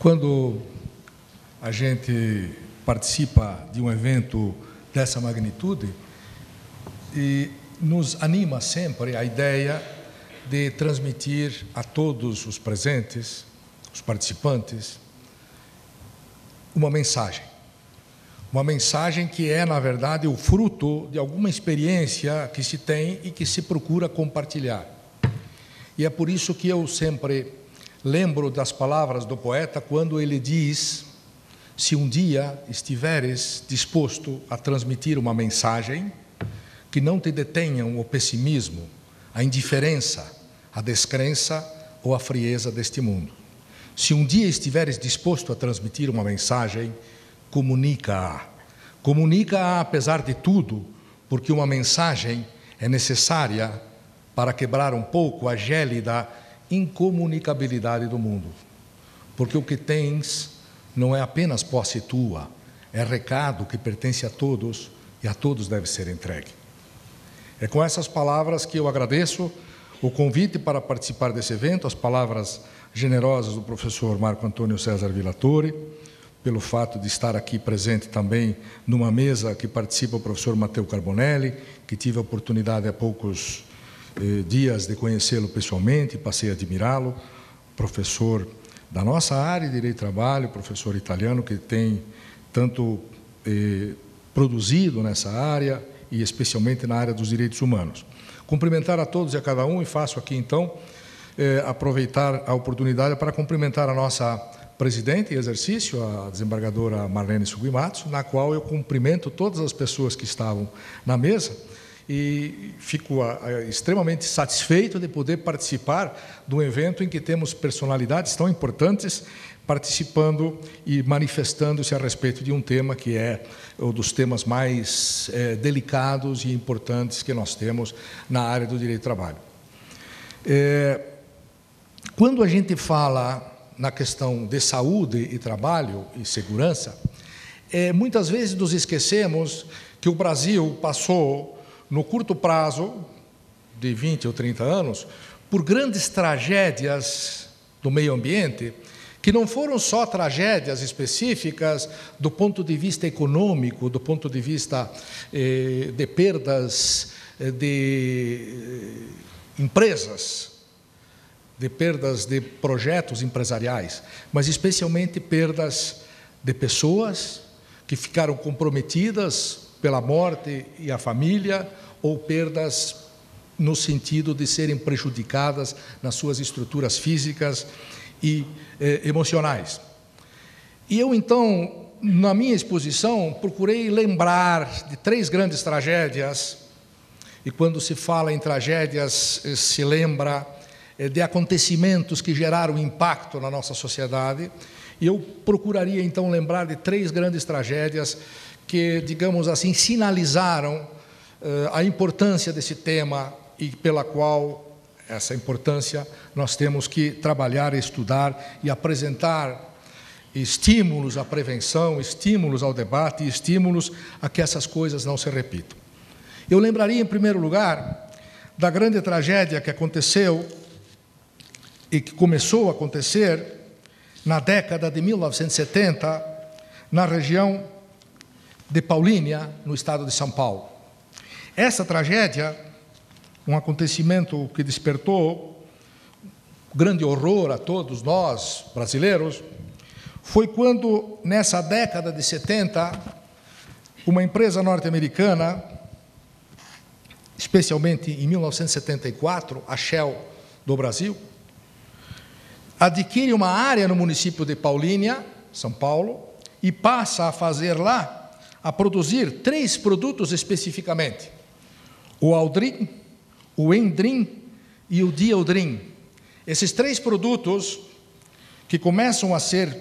Quando a gente participa de um evento dessa magnitude, e nos anima sempre a ideia de transmitir a todos os presentes, os participantes, uma mensagem. Uma mensagem que é, na verdade, o fruto de alguma experiência que se tem e que se procura compartilhar. E é por isso que eu sempre lembro das palavras do poeta quando ele diz: se um dia estiveres disposto a transmitir uma mensagem, que não te detenham o pessimismo, a indiferença, a descrença ou a frieza deste mundo. Se um dia estiveres disposto a transmitir uma mensagem, comunica-a. Comunica-a apesar de tudo, porque uma mensagem é necessária para quebrar um pouco a gélida incomunicabilidade do mundo. Porque o que tens não é apenas posse tua, é recado que pertence a todos e a todos deve ser entregue. É com essas palavras que eu agradeço o convite para participar desse evento, as palavras generosas do professor Marco Antônio César Villatore, pelo fato de estar aqui presente também numa mesa que participa o professor Matteo Carbonelli, que tive a oportunidade há poucos dias de conhecê-lo pessoalmente, passei a admirá-lo, professor da nossa área de Direito do Trabalho, professor italiano que tem tanto produzido nessa área e especialmente na área dos direitos humanos. Cumprimentar a todos e a cada um, e faço aqui então aproveitar a oportunidade para cumprimentar a nossa presidente em exercício, a desembargadora Marlene Sugimoto, na qual eu cumprimento todas as pessoas que estavam na mesa e fico extremamente satisfeito de poder participar de um evento em que temos personalidades tão importantes participando e manifestando-se a respeito de um tema que é um dos temas mais delicados e importantes que nós temos na área do direito do trabalho. Quando a gente fala na questão de saúde e trabalho e segurança, muitas vezes nos esquecemos que o Brasil passou, no curto prazo, de 20 ou 30 anos, por grandes tragédias do meio ambiente, que não foram só tragédias específicas do ponto de vista econômico, do ponto de vista de perdas de empresas, de perdas de projetos empresariais, mas especialmente perdas de pessoas que ficaram comprometidas pela morte e a família, ou perdas no sentido de serem prejudicadas nas suas estruturas físicas e emocionais. E eu, então, na minha exposição, procurei lembrar de 3 grandes tragédias, e quando se fala em tragédias, se lembra de acontecimentos que geraram impacto na nossa sociedade, e eu procuraria, então, lembrar de 3 grandes tragédias que, digamos assim, sinalizaram a importância desse tema e pela qual essa importância nós temos que trabalhar, estudar e apresentar estímulos à prevenção, estímulos ao debate e estímulos a que essas coisas não se repitam. Eu lembraria, em primeiro lugar, da grande tragédia que aconteceu e que começou a acontecer na década de 1970, na região de Paulínia, no estado de São Paulo. Essa tragédia, um acontecimento que despertou grande horror a todos nós, brasileiros, foi quando, nessa década de 70, uma empresa norte-americana, especialmente em 1974, a Shell do Brasil, adquire uma área no município de Paulínia, São Paulo, e passa a fazer lá, a produzir 3 produtos especificamente: o Aldrin, o Endrin e o Dieldrin. Esses 3 produtos que começam a ser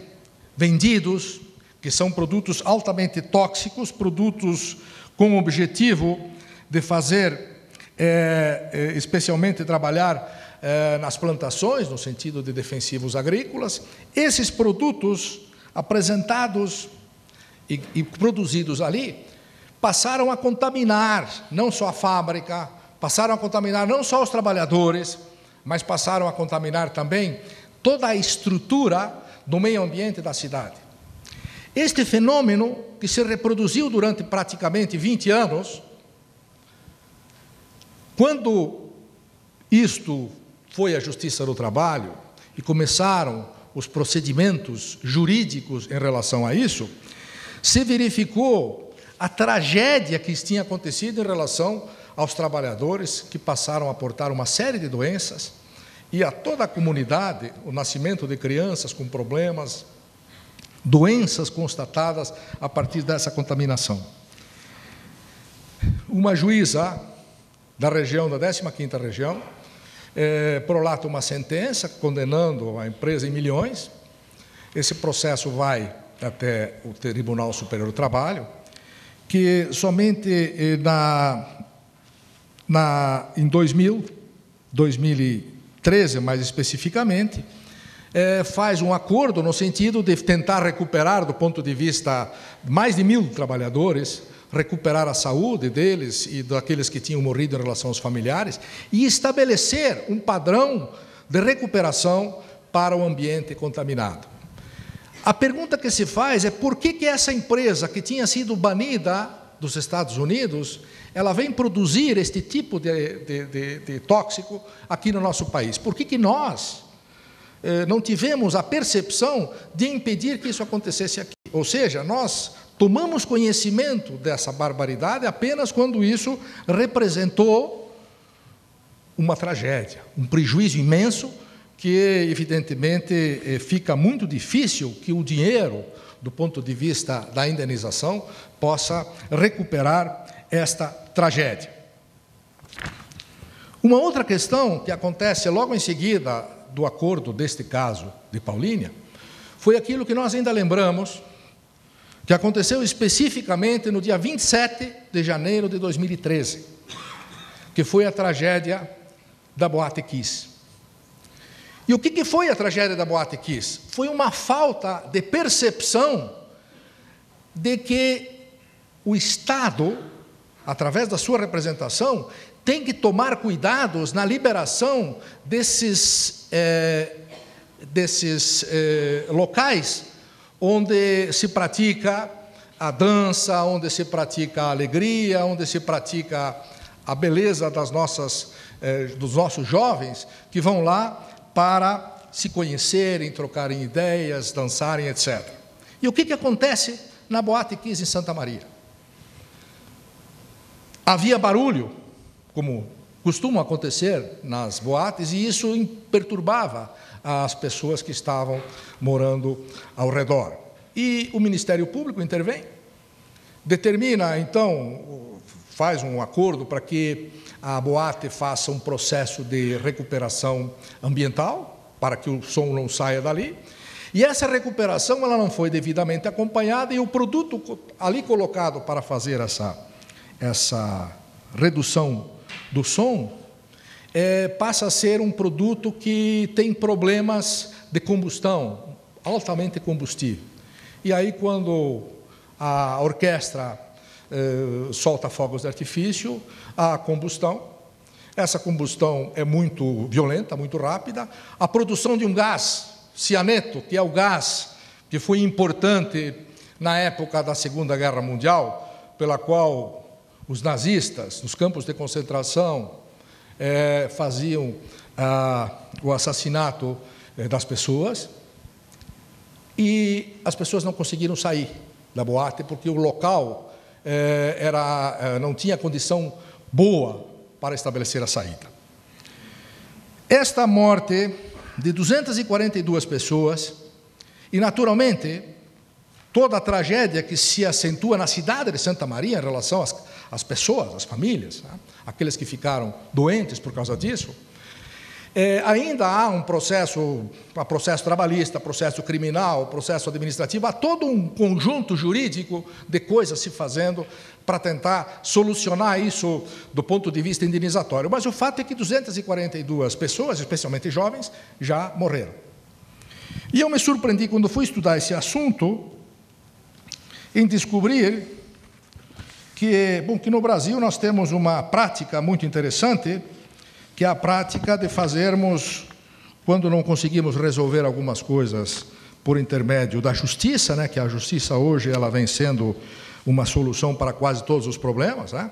vendidos, que são produtos altamente tóxicos, produtos com o objetivo de fazer, especialmente trabalhar nas plantações, no sentido de defensivos agrícolas. Esses produtos apresentados e produzidos ali passaram a contaminar não só a fábrica, passaram a contaminar não só os trabalhadores, mas passaram a contaminar também toda a estrutura do meio ambiente da cidade. Este fenômeno, que se reproduziu durante praticamente 20 anos, quando isto foi à Justiça do Trabalho e começaram os procedimentos jurídicos em relação a isso, se verificou a tragédia que tinha acontecido em relação aos trabalhadores que passaram a portar uma série de doenças e a toda a comunidade, o nascimento de crianças com problemas, doenças constatadas a partir dessa contaminação. Uma juíza da região, da 15ª região, prolata uma sentença condenando a empresa em milhões. Esse processo vai até o Tribunal Superior do Trabalho, que somente em 2013, mais especificamente, faz um acordo no sentido de tentar recuperar, do ponto de vista de mais de 1.000 trabalhadores, recuperar a saúde deles e daqueles que tinham morrido em relação aos familiares e estabelecer um padrão de recuperação para o ambiente contaminado. A pergunta que se faz é por que essa empresa que tinha sido banida dos Estados Unidos, ela vem produzir este tipo de tóxico aqui no nosso país? Por que nós não tivemos a percepção de impedir que isso acontecesse aqui? Ou seja, nós tomamos conhecimento dessa barbaridade apenas quando isso representou uma tragédia, um prejuízo imenso, que evidentemente fica muito difícil que o dinheiro, do ponto de vista da indenização, possa recuperar esta tragédia. Uma outra questão que acontece logo em seguida do acordo deste caso de Paulínia foi aquilo que nós ainda lembramos, que aconteceu especificamente no dia 27 de janeiro de 2013, que foi a tragédia da Boate Kiss. E o que foi a tragédia da Boate Kiss? Foi uma falta de percepção de que o Estado, através da sua representação, tem que tomar cuidados na liberação desses locais onde se pratica a dança, onde se pratica a alegria, onde se pratica a beleza dos nossos jovens que vão lá para se conhecerem, trocarem ideias, dançarem, etc. E o que acontece na Boate Kiss em Santa Maria? Havia barulho, como costuma acontecer nas boates, e isso perturbava as pessoas que estavam morando ao redor. E o Ministério Público intervém, determina, então, faz um acordo para que a boate faça um processo de recuperação ambiental, para que o som não saia dali, e essa recuperação ela não foi devidamente acompanhada, e o produto ali colocado para fazer essa redução do som passa a ser um produto que tem problemas de combustão, altamente combustível. E aí, quando a orquestra solta fogos de artifício, há combustão. Essa combustão é muito violenta, muito rápida. A produção de um gás, cianeto, que é o gás que foi importante na época da Segunda Guerra Mundial, pela qual os nazistas, nos campos de concentração, faziam o assassinato das pessoas, e as pessoas não conseguiram sair da boate porque o local não tinha condição boa para estabelecer a saída. Esta morte de 242 pessoas, e naturalmente toda a tragédia que se acentua na cidade de Santa Maria em relação às pessoas, às famílias, né? Aqueles que ficaram doentes por causa disso, ainda há um processo trabalhista, processo criminal, processo administrativo, há todo um conjunto jurídico de coisas se fazendo para tentar solucionar isso do ponto de vista indenizatório. Mas o fato é que 242 pessoas, especialmente jovens, já morreram. E eu me surpreendi quando fui estudar esse assunto em descobrir que no Brasil nós temos uma prática muito interessante, que é a prática de fazermos, quando não conseguimos resolver algumas coisas por intermédio da justiça, né, que a justiça hoje ela vem sendo uma solução para quase todos os problemas, né?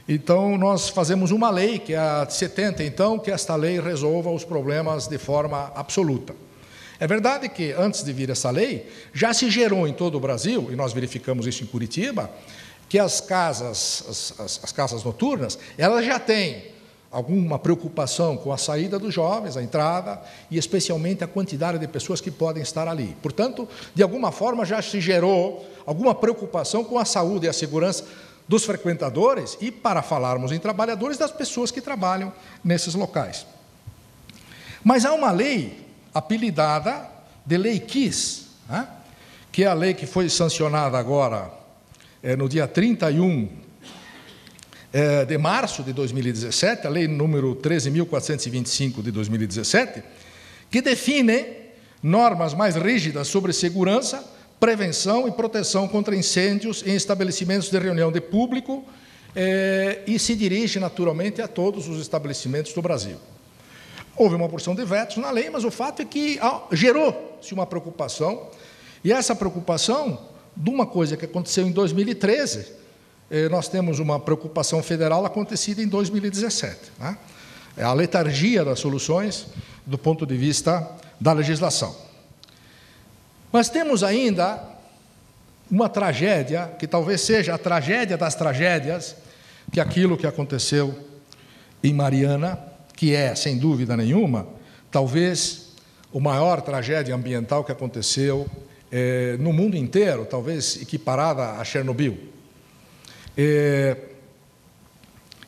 Então, nós fazemos uma lei, que é a de 70, então, que esta lei resolva os problemas de forma absoluta. É verdade que, antes de vir essa lei, já se gerou em todo o Brasil, e nós verificamos isso em Curitiba, que as casas noturnas, elas já têm alguma preocupação com a saída dos jovens, a entrada, e especialmente a quantidade de pessoas que podem estar ali. Portanto, de alguma forma, já se gerou alguma preocupação com a saúde e a segurança dos frequentadores e, para falarmos em trabalhadores, das pessoas que trabalham nesses locais. Mas há uma lei apelidada de Lei Kiss, né? Que é a lei que foi sancionada agora no dia 31 de março de 2017, a lei número 13.425 de 2017, que define normas mais rígidas sobre segurança, prevenção e proteção contra incêndios em estabelecimentos de reunião de público e se dirige naturalmente a todos os estabelecimentos do Brasil. Houve uma porção de vetos na lei, mas o fato é que gerou-se uma preocupação, e essa preocupação de uma coisa que aconteceu em 2013, nós temos uma preocupação federal acontecida em 2017. Né? É a letargia das soluções do ponto de vista da legislação. Mas temos ainda uma tragédia, que talvez seja a tragédia das tragédias, que é aquilo que aconteceu em Mariana, que é, sem dúvida nenhuma, talvez a maior tragédia ambiental que aconteceu no mundo inteiro, talvez equiparada a Chernobyl. E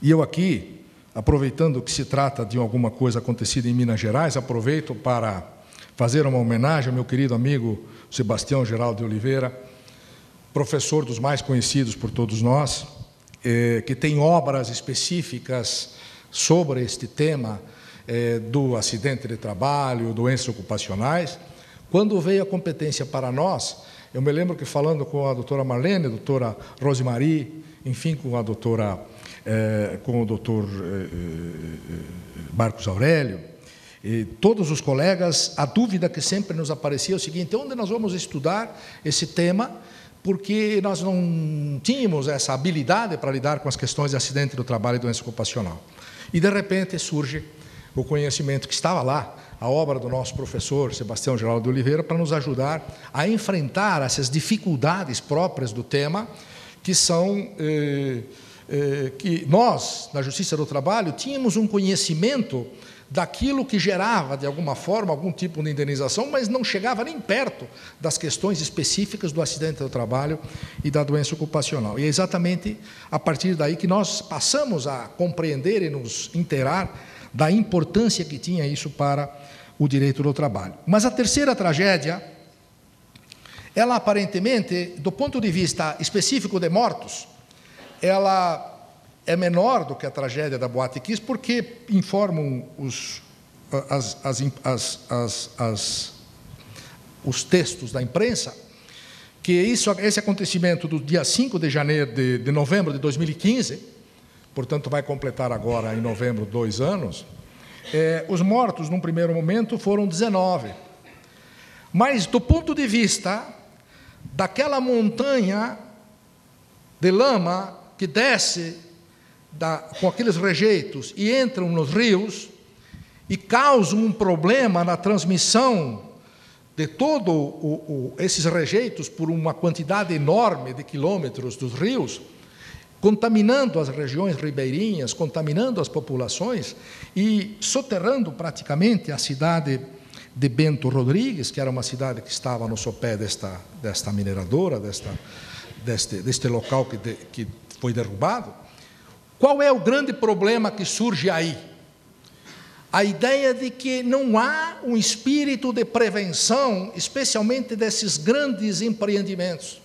eu aqui, aproveitando que se trata de alguma coisa acontecida em Minas Gerais, aproveito para fazer uma homenagem ao meu querido amigo Sebastião Geraldo de Oliveira, professor dos mais conhecidos por todos nós, que tem obras específicas sobre este tema do acidente de trabalho, doenças ocupacionais. Quando veio a competência para nós, eu me lembro que falando com a doutora Marlene, a doutora Rosemary, enfim, com o doutor Marcos Aurélio, e todos os colegas, a dúvida que sempre nos aparecia é o seguinte: onde nós vamos estudar esse tema? Porque nós não tínhamos essa habilidade para lidar com as questões de acidente do trabalho e doença ocupacional. E, de repente, surge o conhecimento que estava lá, a obra do nosso professor Sebastião Geraldo de Oliveira, para nos ajudar a enfrentar essas dificuldades próprias do tema, que são que nós, na Justiça do Trabalho, tínhamos um conhecimento daquilo que gerava, de alguma forma, algum tipo de indenização, mas não chegava nem perto das questões específicas do acidente do trabalho e da doença ocupacional. E é exatamente a partir daí que nós passamos a compreender e nos inteirar da importância que tinha isso para o direito do trabalho. Mas a terceira tragédia, ela aparentemente, do ponto de vista específico de mortos, ela é menor do que a tragédia da Boate Kiss, porque informam os textos da imprensa que esse acontecimento do dia 5 de novembro de 2015, portanto vai completar agora em novembro 2 anos, os mortos, num primeiro momento, foram 19. Mas, do ponto de vista daquela montanha de lama que desce com aqueles rejeitos e entram nos rios e causam um problema na transmissão de todos esses rejeitos por uma quantidade enorme de quilômetros dos rios, contaminando as regiões ribeirinhas, contaminando as populações e soterrando praticamente a cidade de Bento Rodrigues, que era uma cidade que estava no sopé desta mineradora, deste local que foi derrubado. Qual é o grande problema que surge aí? A ideia de que não há um espírito de prevenção, especialmente desses grandes empreendimentos.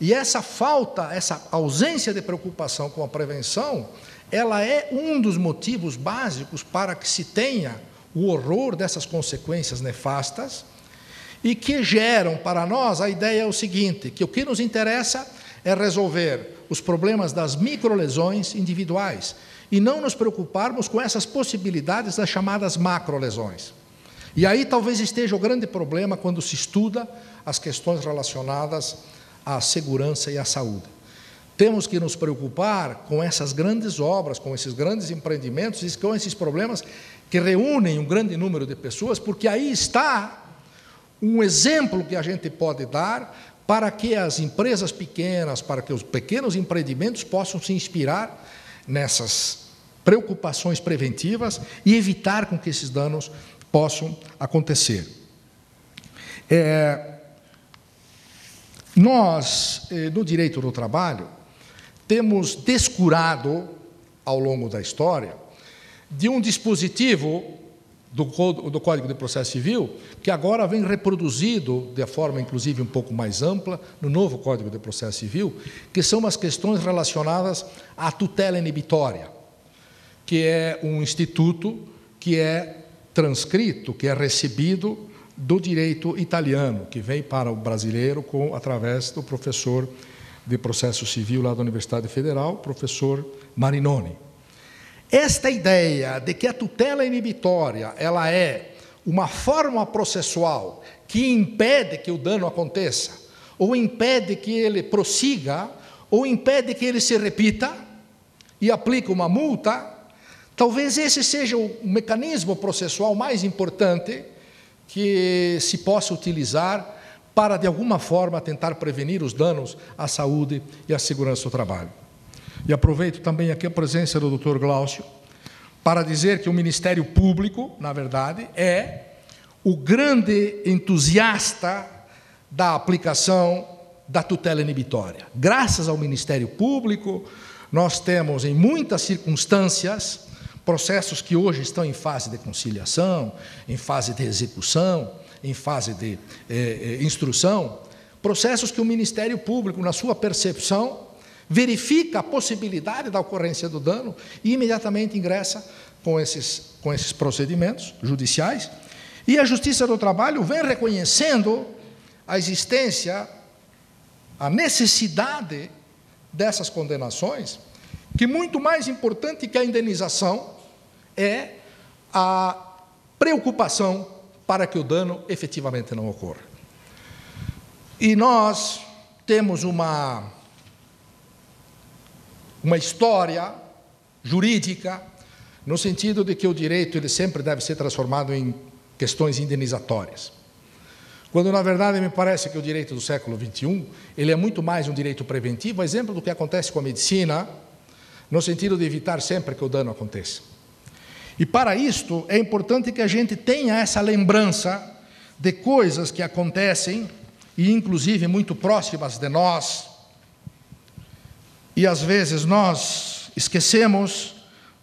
E essa falta, essa ausência de preocupação com a prevenção, ela é um dos motivos básicos para que se tenha o horror dessas consequências nefastas e que geram para nós a ideia é o seguinte, que o que nos interessa é resolver os problemas das microlesões individuais e não nos preocuparmos com essas possibilidades das chamadas macrolesões. E aí talvez esteja o grande problema quando se estuda as questões relacionadas à segurança e à saúde. Temos que nos preocupar com essas grandes obras, com esses grandes empreendimentos e com esses problemas que reúnem um grande número de pessoas, porque aí está um exemplo que a gente pode dar para que as empresas pequenas, para que os pequenos empreendimentos possam se inspirar nessas preocupações preventivas e evitar com que esses danos possam acontecer. Nós, no direito do trabalho, temos descurado, ao longo da história, de um dispositivo do Código de Processo Civil, que agora vem reproduzido de forma, inclusive, um pouco mais ampla, no novo Código de Processo Civil, que são as questões relacionadas à tutela inibitória, que é um instituto que é transcrito, que é recebido do direito italiano, que vem para o brasileiro através do professor de processo civil lá da Universidade Federal, professor Marinoni. Esta ideia de que a tutela inibitória ela é uma forma processual que impede que o dano aconteça, ou impede que ele prossiga, ou impede que ele se repita e aplica uma multa, talvez esse seja o mecanismo processual mais importante que se possa utilizar para, de alguma forma, tentar prevenir os danos à saúde e à segurança do trabalho. E aproveito também aqui a presença do Dr. Glaucio para dizer que o Ministério Público, na verdade, é o grande entusiasta da aplicação da tutela inibitória. Graças ao Ministério Público, nós temos, em muitas circunstâncias, processos que hoje estão em fase de conciliação, em fase de execução, em fase de instrução, processos que o Ministério Público, na sua percepção, verifica a possibilidade da ocorrência do dano e imediatamente ingressa com esses procedimentos judiciais. E a Justiça do Trabalho vem reconhecendo a existência, a necessidade dessas condenações, que muito mais importante que a indenização é a preocupação para que o dano efetivamente não ocorra. E nós temos uma história jurídica, no sentido de que o direito ele sempre deve ser transformado em questões indenizatórias. Quando, na verdade, me parece que o direito do século XXI, ele é muito mais um direito preventivo, exemplo do que acontece com a medicina, no sentido de evitar sempre que o dano aconteça. E para isto é importante que a gente tenha essa lembrança de coisas que acontecem, e inclusive muito próximas de nós, e às vezes nós esquecemos,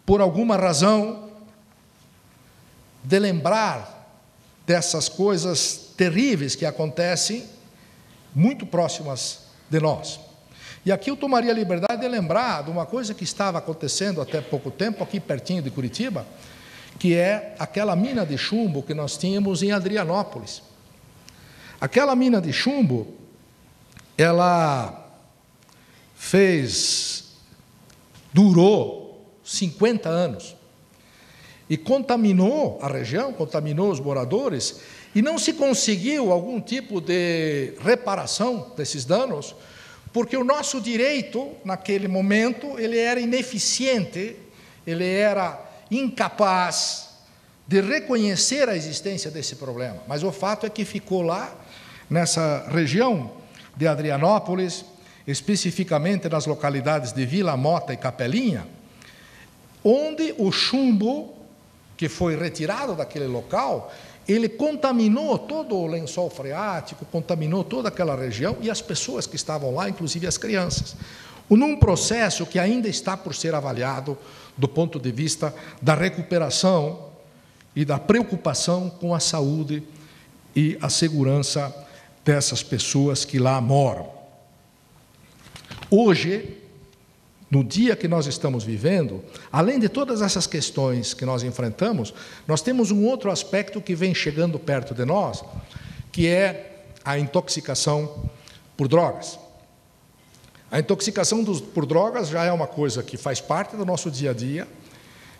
por alguma razão, de lembrar dessas coisas terríveis que acontecem muito próximas de nós. E aqui eu tomaria a liberdade de lembrar de uma coisa que estava acontecendo até pouco tempo, aqui pertinho de Curitiba, que é aquela mina de chumbo que nós tínhamos em Adrianópolis. Aquela mina de chumbo, ela durou 50 anos e contaminou a região, contaminou os moradores, e não se conseguiu algum tipo de reparação desses danos, porque o nosso direito, naquele momento, ele era ineficiente, ele era incapaz de reconhecer a existência desse problema. Mas o fato é que ficou lá, nessa região de Adrianópolis, especificamente nas localidades de Vila Mota e Capelinha, onde o chumbo que foi retirado daquele local, ele contaminou todo o lençol freático, contaminou toda aquela região e as pessoas que estavam lá, inclusive as crianças, num processo que ainda está por ser avaliado do ponto de vista da recuperação e da preocupação com a saúde e a segurança dessas pessoas que lá moram. Hoje, no dia que nós estamos vivendo, além de todas essas questões que nós enfrentamos, nós temos um outro aspecto que vem chegando perto de nós, que é a intoxicação por drogas. A intoxicação por drogas já é uma coisa que faz parte do nosso dia a dia,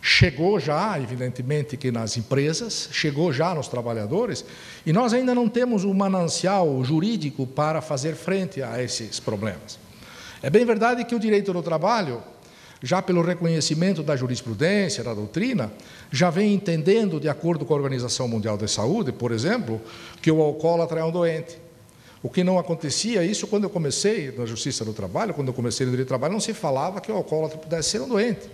chegou já, evidentemente, que nas empresas, chegou já nos trabalhadores, e nós ainda não temos um manancial jurídico para fazer frente a esses problemas. É bem verdade que o direito do trabalho, já pelo reconhecimento da jurisprudência, da doutrina, já vem entendendo, de acordo com a Organização Mundial da Saúde, por exemplo, que o alcoólatra é um doente. O que não acontecia, isso quando eu comecei na Justiça do Trabalho, quando eu comecei no direito do trabalho, não se falava que o alcoólatra pudesse ser um doente.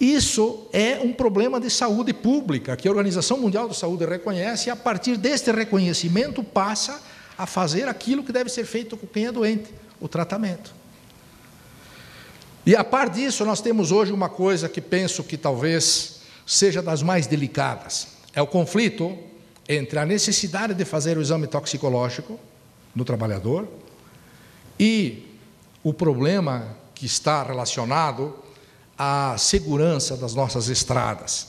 Isso é um problema de saúde pública, que a Organização Mundial da Saúde reconhece, e a partir deste reconhecimento passa a fazer aquilo que deve ser feito com quem é doente, o tratamento. E a par disso, nós temos hoje uma coisa que penso que talvez seja das mais delicadas. É o conflito entre a necessidade de fazer o exame toxicológico no trabalhador e o problema que está relacionado à segurança das nossas estradas.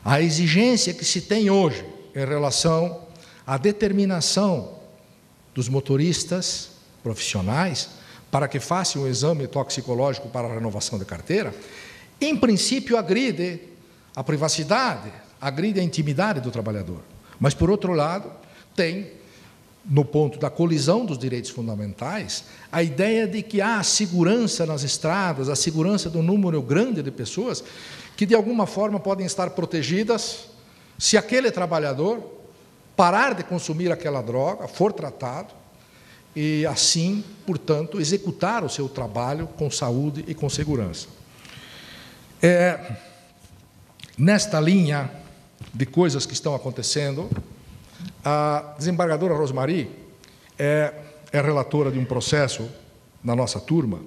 A exigência que se tem hoje em relação à determinação dos motoristas profissionais para que façam o exame toxicológico para a renovação de carteira, em princípio agride a privacidade, agride a intimidade do trabalhador. Mas, por outro lado, tem, no ponto da colisão dos direitos fundamentais, a ideia de que há segurança nas estradas, a segurança do número grande de pessoas que, de alguma forma, podem estar protegidas se aquele trabalhador parar de consumir aquela droga, for tratado, e assim, portanto, executar o seu trabalho com saúde e com segurança. Nesta linha de coisas que estão acontecendo, a desembargadora Rosmary é relatora de um processo na nossa turma,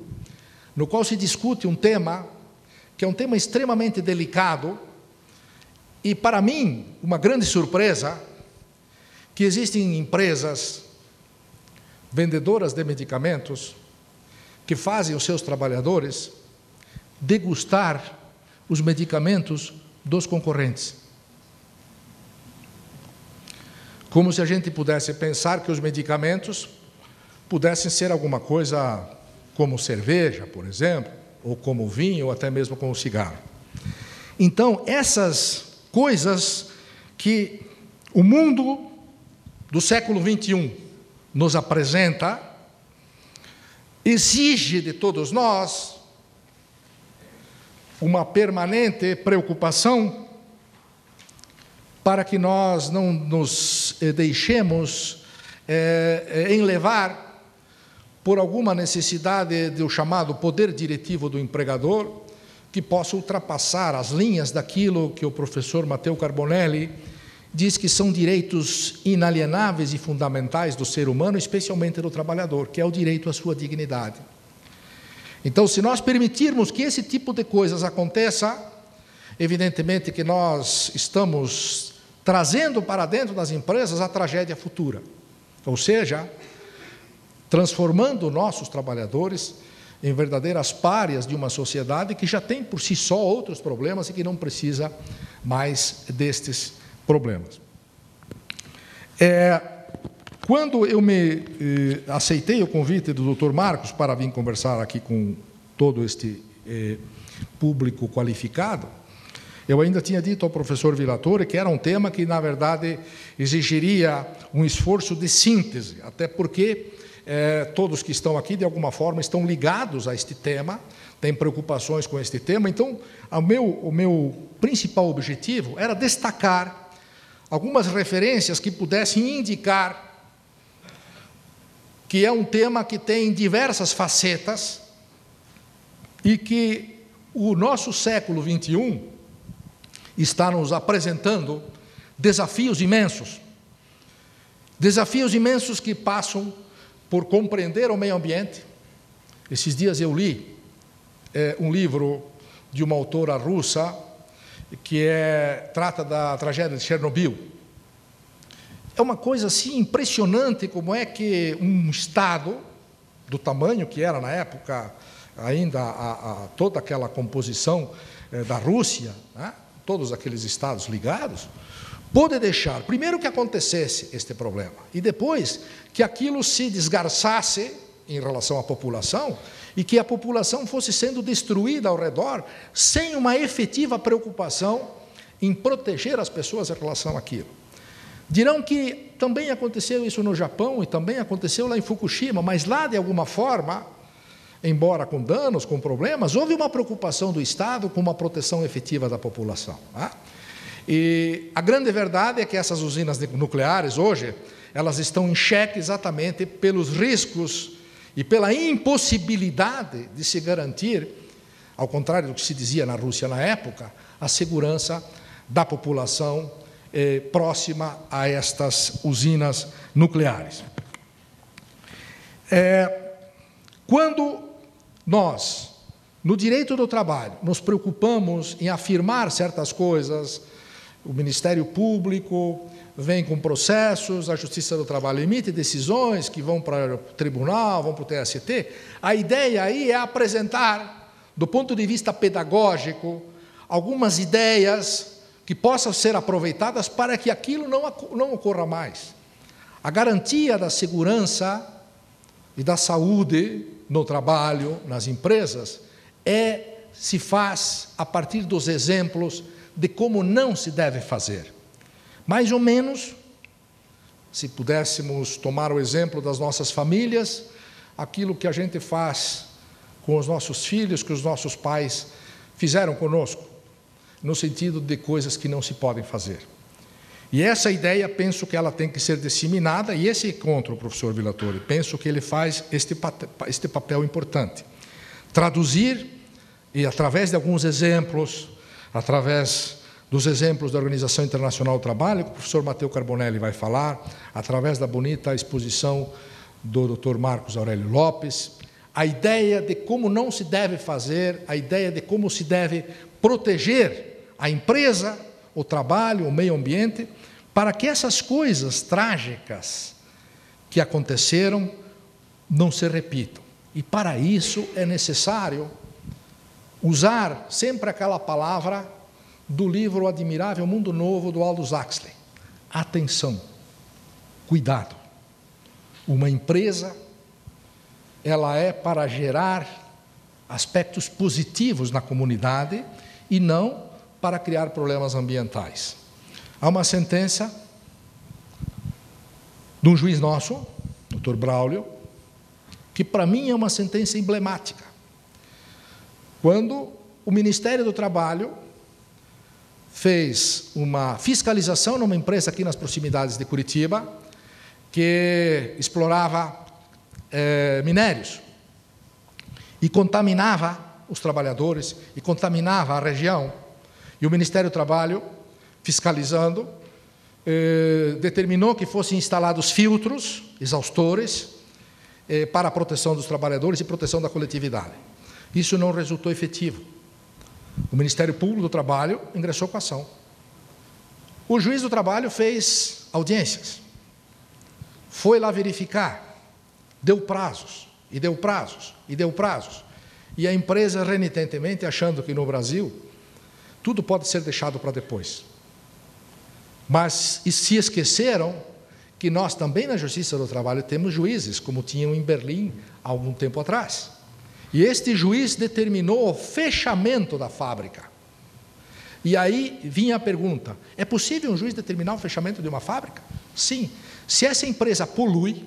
no qual se discute um tema que é um tema extremamente delicado e, para mim, uma grande surpresa, que existem empresas vendedoras de medicamentos que fazem os seus trabalhadores degustar os medicamentos dos concorrentes. Como se a gente pudesse pensar que os medicamentos pudessem ser alguma coisa como cerveja, por exemplo, ou como vinho, ou até mesmo como cigarro. Então, essas coisas que o mundo do século XXI nos apresenta, exige de todos nós uma permanente preocupação para que nós não nos deixemos enlevar por alguma necessidade do chamado poder diretivo do empregador, que possa ultrapassar as linhas daquilo que o professor Matteo Carbonelli diz que são direitos inalienáveis e fundamentais do ser humano, especialmente do trabalhador, que é o direito à sua dignidade. Então, se nós permitirmos que esse tipo de coisas aconteça, evidentemente que nós estamos trazendo para dentro das empresas a tragédia futura, ou seja, transformando nossos trabalhadores em verdadeiras párias de uma sociedade que já tem por si só outros problemas e que não precisa mais destes problemas. Quando eu aceitei o convite do Dr. Marcos para vir conversar aqui com todo este público qualificado, eu ainda tinha dito ao professor Villatore que era um tema que, na verdade, exigiria um esforço de síntese, até porque todos que estão aqui, de alguma forma, estão ligados a este tema, têm preocupações com este tema. Então, o meu principal objetivo era destacar algumas referências que pudessem indicar que é um tema que tem diversas facetas e que o nosso século XXI está nos apresentando desafios imensos que passam por compreender o meio ambiente. Esses dias eu li um livro de uma autora russa que trata da tragédia de Chernobyl. É uma coisa assim impressionante como é que um Estado, do tamanho que era na época, ainda toda aquela composição da Rússia, né, todos aqueles estados ligados, pôde deixar, primeiro, que acontecesse este problema, e depois que aquilo se desgarçasse em relação à população, e que a população fosse sendo destruída ao redor sem uma efetiva preocupação em proteger as pessoas em relação àquilo. Dirão que também aconteceu isso no Japão e também aconteceu lá em Fukushima, mas lá, de alguma forma, embora com danos, com problemas, houve uma preocupação do Estado com uma proteção efetiva da população. E a grande verdade é que essas usinas nucleares, hoje, elas estão em xeque exatamente pelos riscos e pela impossibilidade de se garantir, ao contrário do que se dizia na Rússia na época, a segurança da população próxima a estas usinas nucleares. Quando nós, no direito do trabalho, nos preocupamos em afirmar certas coisas, o Ministério Público vem com processos, a Justiça do Trabalho emite decisões que vão para o tribunal, vão para o TST, a ideia aí é apresentar, do ponto de vista pedagógico, algumas ideias que possam ser aproveitadas para que aquilo não ocorra mais. A garantia da segurança e da saúde no trabalho, nas empresas, se faz a partir dos exemplos de como não se deve fazer. Mais ou menos, se pudéssemos tomar o exemplo das nossas famílias, aquilo que a gente faz com os nossos filhos, que os nossos pais fizeram conosco, no sentido de coisas que não se podem fazer. E essa ideia, penso que ela tem que ser disseminada, e esse encontro, o professor Villatori, penso que ele faz este papel importante. Traduzir, e através de alguns exemplos, através dos exemplos da Organização Internacional do Trabalho, que o professor Matteo Carbonelli vai falar, através da bonita exposição do Dr. Marcos Aurélio Lopes, a ideia de como não se deve fazer, a ideia de como se deve proteger a empresa, o trabalho, o meio ambiente, para que essas coisas trágicas que aconteceram não se repitam. E para isso é necessário usar sempre aquela palavra do livro O Admirável Mundo Novo, do Aldous Huxley. Atenção, cuidado. Uma empresa, ela é para gerar aspectos positivos na comunidade e não para criar problemas ambientais. Há uma sentença de um juiz nosso, Dr. Braulio, que para mim é uma sentença emblemática. Quando o Ministério do Trabalho fez uma fiscalização numa empresa aqui nas proximidades de Curitiba, que explorava minérios e contaminava os trabalhadores e contaminava a região. E o Ministério do Trabalho, fiscalizando, determinou que fossem instalados filtros, exaustores, para a proteção dos trabalhadores e proteção da coletividade. Isso não resultou efetivo. O Ministério Público do Trabalho ingressou com a ação. O juiz do trabalho fez audiências, foi lá verificar, deu prazos, e deu prazos, e deu prazos. E a empresa, renitentemente, achando que no Brasil tudo pode ser deixado para depois. Mas se esqueceram que nós também na Justiça do Trabalho temos juízes, como tinham em Berlim há algum tempo atrás. E este juiz determinou o fechamento da fábrica. E aí vinha a pergunta, é possível um juiz determinar o fechamento de uma fábrica? Sim. Se essa empresa polui,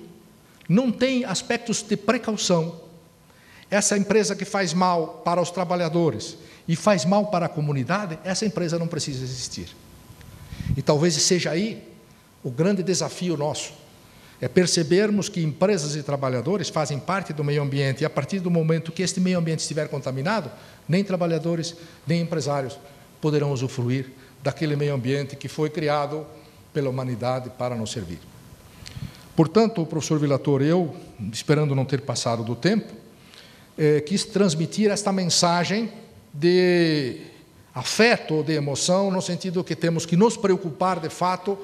não tem aspectos de precaução, essa empresa que faz mal para os trabalhadores e faz mal para a comunidade, essa empresa não precisa existir. E talvez seja aí o grande desafio nosso, é percebermos que empresas e trabalhadores fazem parte do meio ambiente, e a partir do momento que este meio ambiente estiver contaminado, nem trabalhadores, nem empresários poderão usufruir daquele meio ambiente que foi criado pela humanidade para nos servir. Portanto, professor Villatori, eu, esperando não ter passado do tempo, quis transmitir esta mensagem de afeto ou de emoção, no sentido que temos que nos preocupar, de fato,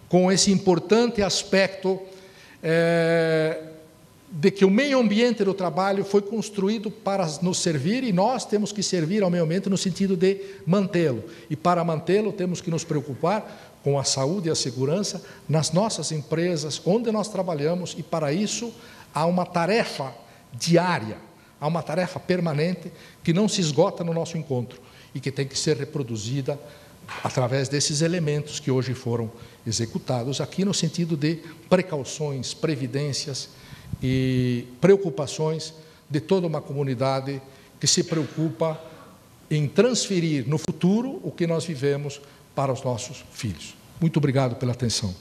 com esse importante aspecto de que o meio ambiente do trabalho foi construído para nos servir e nós temos que servir ao meio ambiente no sentido de mantê-lo. E para mantê-lo temos que nos preocupar com a saúde e a segurança nas nossas empresas, onde nós trabalhamos, e para isso há uma tarefa diária, há uma tarefa permanente que não se esgota no nosso encontro e que tem que ser reproduzida através desses elementos que hoje foram executados aqui no sentido de precauções, previdências e preocupações de toda uma comunidade que se preocupa em transferir no futuro o que nós vivemos para os nossos filhos. Muito obrigado pela atenção.